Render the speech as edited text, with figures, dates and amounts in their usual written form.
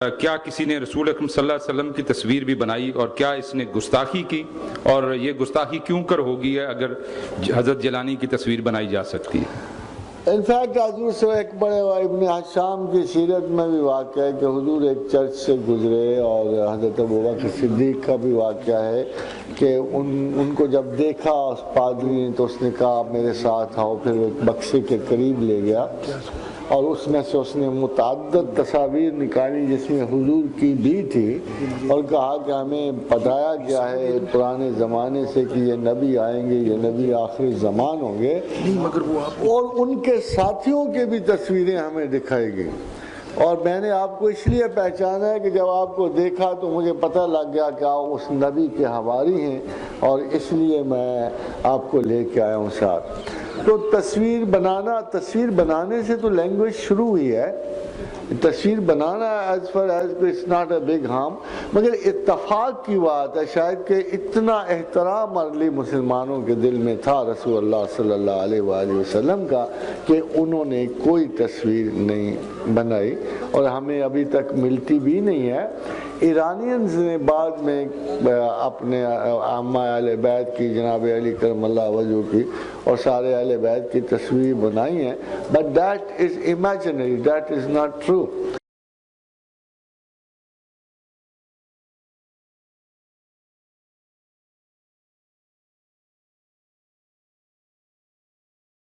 کیا کسی نے رسول اکرم صلی اللہ علیہ وسلم کی تصویر بھی بنائی اور کیا اس نے گستاخی کی، اور یہ گستاخی کیوں کر ہوگی ہے اگر حضرت جیلانی کی تصویر بنائی جا سکتی ہے؟ انفیکٹ حضور سے ایک بڑے ابن حشام کی سیرت میں بھی واقعہ ہے کہ حضور ایک چرچ سے گزرے اور حضرت ابوبکر صدیق کا بھی واقعہ ہے کہ ان کو جب دیکھا اس پادری نے تو اس نے کہا آپ میرے ساتھ آؤ، پھر وہ ایک بکسے کے قریب لے گیا اور اس میں سے اس نے متعدد تصاویر نکالی جس میں حضور کی بھی تھی، اور کہا کہ ہمیں بتایا گیا ہے پرانے زمانے سے کہ یہ نبی آئیں گے، یہ نبی آخری زمان ہوں گے، اور ان کے ساتھیوں کے بھی تصویریں ہمیں دکھائی گئی۔ اور میں نے آپ کو اس لیے پہچانا ہے کہ جب آپ کو دیکھا تو مجھے پتہ لگ گیا کہ آپ اس نبی کے حواری ہیں، اور اس لیے میں آپ کو لے کے آیا ہوں ساتھ۔ تو تصویر بنانے سے تو لینگویج شروع ہوئی ہے۔ تصویر بنانا as far as it's not a big harm, مگر اتفاق کی بات ہے شاید کہ اتنا احترام ارلی مسلمانوں کے دل میں تھا رسول اللہ صلی اللہ علیہ وآلہ وسلم کا کہ انہوں نے کوئی تصویر نہیں بنائی، اور ہمیں ابھی تک ملتی بھی نہیں ہے۔ ایرانینز نے بعد میں اپنے عامہ اہل بیت کی، جناب علی کرم اللہ وجہہ کی اور سارے اہل بیت کی تصویر بنائی ہیں، but that is imaginary, that is not true۔